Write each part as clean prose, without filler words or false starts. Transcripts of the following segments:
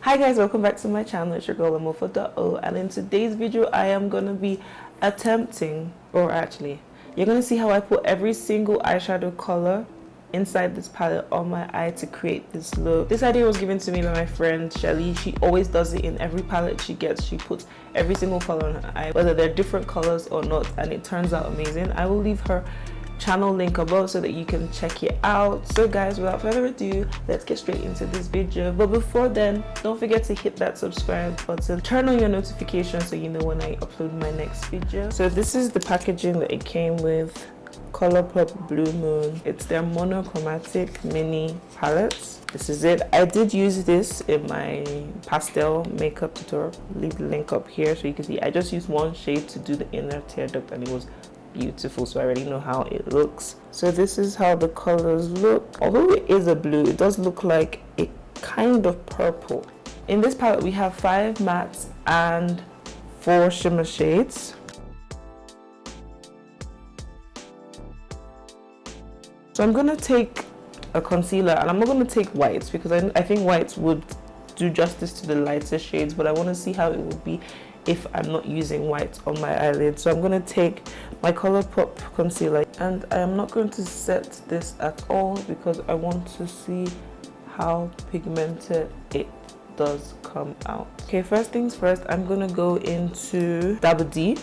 Hi guys, welcome back to my channel. It's your girl Amofa.o, and in today's video I am going to be attempting, or actually you're going to see how I put every single eyeshadow color inside this palette on my eye to create this look. This idea was given to me by my friend Shelly. She always does it in every palette she gets. She puts every single color on her eye, whether they're different colors or not, and it turns out amazing. I will leave her channel link above so that you can check it out. So guys, without further ado, let's get straight into this video. But before then, don't forget to hit that subscribe button, turn on your notifications so you know when I upload my next video. So this is the packaging that it came with. Colourpop Bluemoon. It's their monochromatic mini palettes. This is it. I did use this in my pastel makeup tutorial. Leave the link up here so you can see. I just used one shade to do the inner tear duct and it was beautiful, so I already know how it looks. So this is how the colors look. Although it is a blue, it does look like a kind of purple. In this palette we have 5 mattes and 4 shimmer shades. So I'm gonna take a concealer, and I'm not gonna take whites because I think whites would do justice to the lighter shades, but I want to see how it would be if I'm not using white on my eyelid. So I'm going to take my Colourpop concealer, and I am not going to set this at all because I want to see how pigmented it does come out. Okay, first things first, I'm going to go into Double D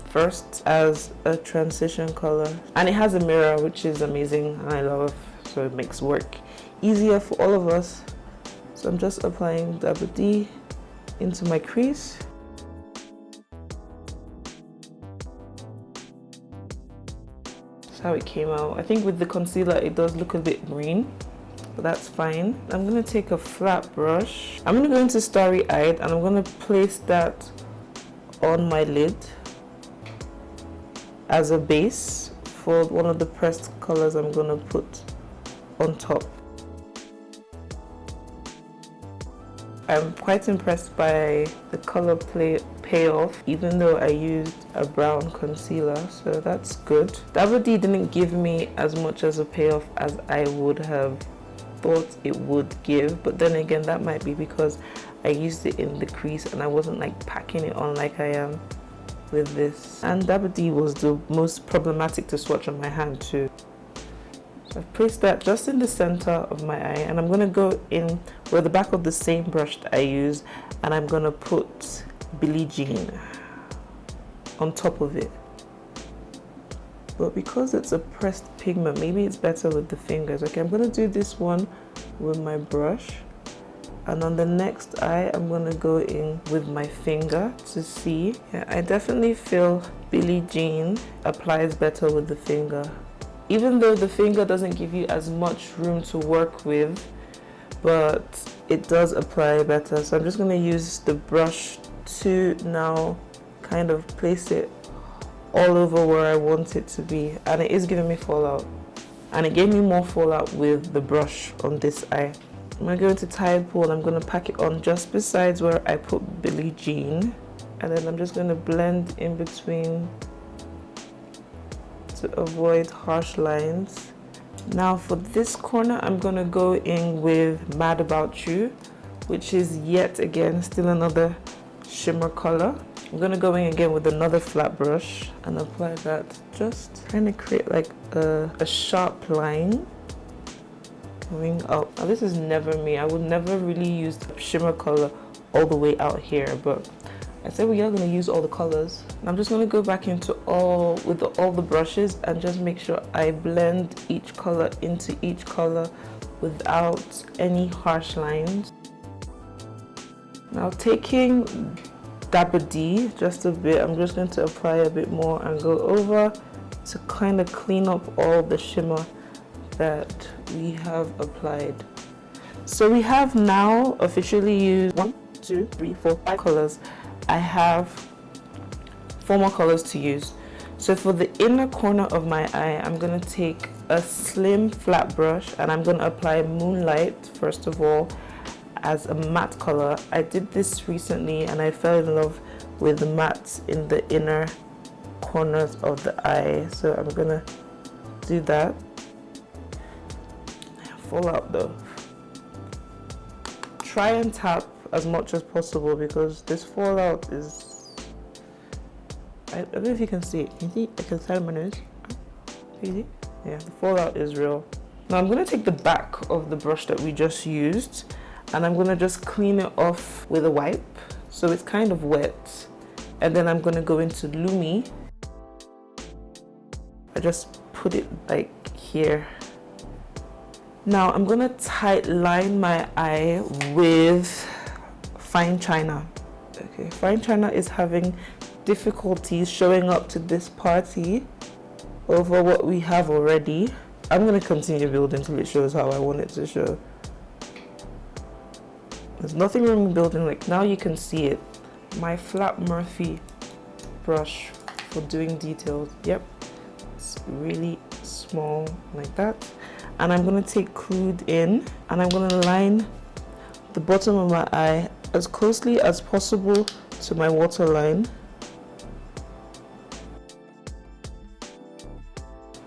first as a transition color, and it has a mirror, which is amazing and I love, so it makes work easier for all of us. So I'm just applying Double D into my crease. That's how it came out. I think with the concealer it does look a bit green, but that's fine. I'm going to take a flat brush. I'm going to go into Starry Eyed and I'm going to place that on my lid as a base for one of the pressed colors I'm going to put on top. I'm quite impressed by the color payoff, even though I used a brown concealer, so that's good. Double D didn't give me as much as a payoff as I would have thought it would give, but then again that might be because I used it in the crease and I wasn't like packing it on like I am with this. And Double D was the most problematic to swatch on my hand too. So I've placed that just in the center of my eye, and I'm going to go in with the back of the same brush that I use, and I'm going to put Billie Jean on top of it. But because it's a pressed pigment, maybe it's better with the fingers. Okay, I'm going to do this one with my brush, and on the next eye I'm going to go in with my finger to see. Yeah, I definitely feel Billie Jean applies better with the finger, even though the finger doesn't give you as much room to work with, but it does apply better. So I'm just going to use the brush to now kind of place it all over where I want it to be, and it is giving me fallout, and it gave me more fallout with the brush on this eye. I'm going to go into Tide Pool and I'm going to pack it on just besides where I put Billie Jean, and then I'm just going to blend in between to avoid harsh lines. Now for this corner I'm going to go in with Mad About You, which is yet again still another shimmer color. I'm going to go in again with another flat brush and apply that, just trying to create like a sharp line going up. Now this is never me. I would never really use the shimmer color all the way out here, but I said we are going to use all the colors. And I'm just going to go back into all the brushes and just make sure I blend each color into each color without any harsh lines. Now taking Double D just a bit, I'm just going to apply a bit more and go over to kind of clean up all the shimmer that we have applied. So we have now officially used 1, 2, 3, 4, 5 colors. I have 4 more colors to use. So for the inner corner of my eye, I'm going to take a slim flat brush and I'm going to apply Moonlight first of all as a matte color. I did this recently and I fell in love with the mattes in the inner corners of the eye, so I'm going to do that. Fallout though. Try and tap as much as possible because this fallout is, I don't know if you can see it. Can you see? I can slide my nose. Easy. Yeah, the fallout is real. Now I'm going to take the back of the brush that we just used and I'm going to just clean it off with a wipe so it's kind of wet, and then I'm going to go into Lumi. I just put it like here. Now I'm going to tight line my eye with Fine China. Okay, Fine China is having difficulties showing up to this party over what we have already. I'm going to continue building until it shows how I want it to show. There's nothing wrong with building. Like now you can see it. My flat Murphy brush for doing details. Yep, it's really small like that. And I'm going to take Crude in and I'm going to line the bottom of my eye as closely as possible to my waterline.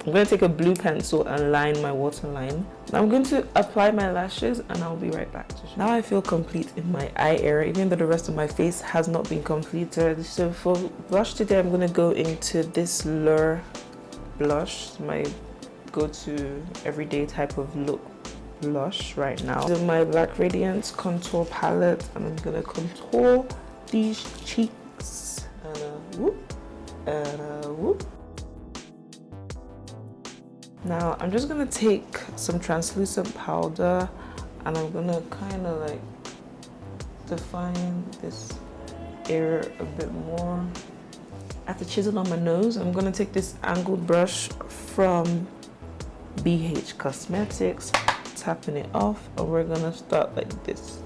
I'm going to take a blue pencil and line my waterline. I'm going to apply my lashes and I'll be right back. Now I feel complete in my eye area, even though the rest of my face has not been completed. So for blush today, I'm going to go into this Lure blush, my go-to everyday type of look blush right now. This is my Black Radiance contour palette and I'm going to contour these cheeks. And a whoop, and a whoop. Now I'm just gonna take some translucent powder and I'm gonna kind of like define this area a bit more. At the chisel on my nose, I'm gonna take this angled brush from BH Cosmetics, tapping it off, and we're gonna start like this.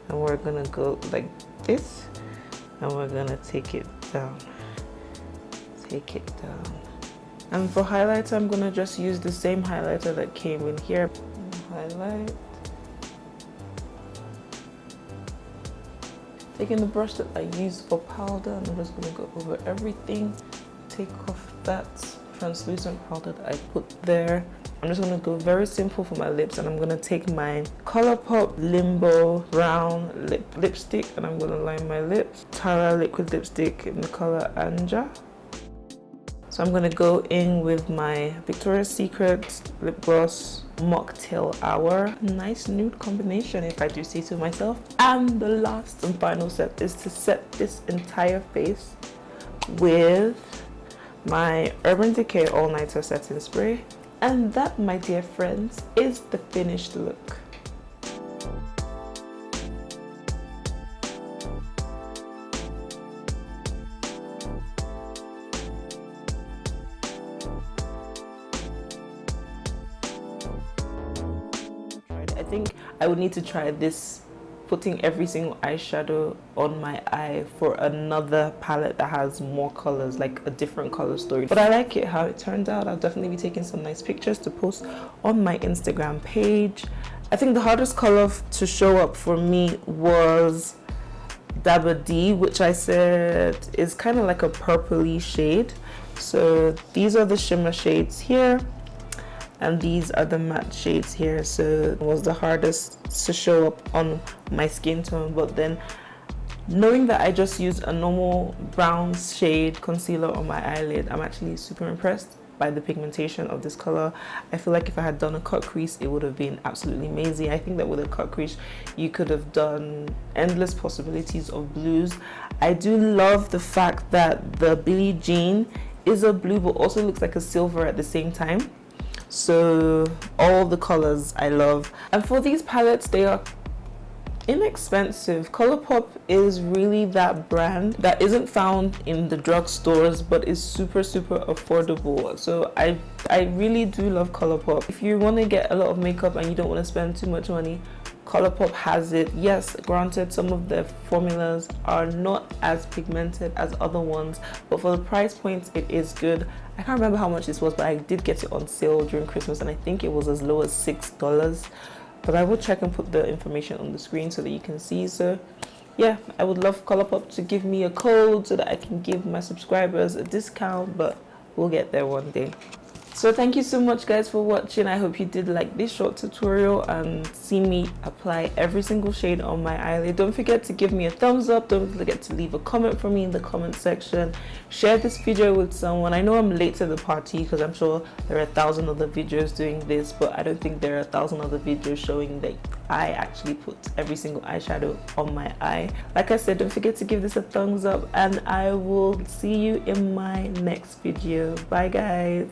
And we're gonna go like this, and we're gonna take it down. Take it down. And for highlighter, I'm gonna just use the same highlighter that came in here. Highlight. Taking the brush that I used for powder, and I'm just gonna go over everything. Take off that translucent powder that I put there. I'm just gonna go very simple for my lips, and I'm gonna take my Colourpop Limbo brown lipstick, and I'm gonna line my lips. Tara liquid lipstick in the color Anja. So I'm going to go in with my Victoria's Secret lip gloss Mocktail Hour. Nice nude combination, if I do say so myself. And the last and final step is to set this entire face with my Urban Decay All Nighter Setting Spray. And that, my dear friends, is the finished look. I think I would need to try this, putting every single eyeshadow on my eye for another palette that has more colors, like a different color story. But I like it how it turned out. I'll definitely be taking some nice pictures to post on my Instagram page. I think the hardest color to show up for me was Dabba D, which I said is kind of like a purpley shade. So these are the shimmer shades here. And these are the matte shades here, so it was the hardest to show up on my skin tone. But then knowing that I just used a normal brown shade concealer on my eyelid, I'm actually super impressed by the pigmentation of this color. I feel like if I had done a cut crease, it would have been absolutely amazing. I think that with a cut crease, you could have done endless possibilities of blues. I do love the fact that the Billie Jean is a blue, but also looks like a silver at the same time. So all the colors I love. And for these palettes, they are inexpensive. Colourpop is really that brand that isn't found in the drugstores but is super affordable. So I really do love Colourpop. If you want to get a lot of makeup and you don't want to spend too much money, Colourpop has it. Yes, granted, some of the formulas are not as pigmented as other ones, but for the price point, it is good. I can't remember how much this was, but I did get it on sale during Christmas, and I think it was as low as $6. But I will check and put the information on the screen so that you can see. So yeah, I would love Colourpop to give me a code so that I can give my subscribers a discount, but we'll get there one day. So thank you so much guys for watching. I hope you did like this short tutorial and see me apply every single shade on my eyelid. Don't forget to give me a thumbs up. Don't forget to leave a comment for me in the comment section. Share this video with someone. I know I'm late to the party because I'm sure there are 1,000 other videos doing this, but I don't think there are 1,000 other videos showing that I actually put every single eyeshadow on my eye. Like I said, don't forget to give this a thumbs up, and I will see you in my next video. Bye guys.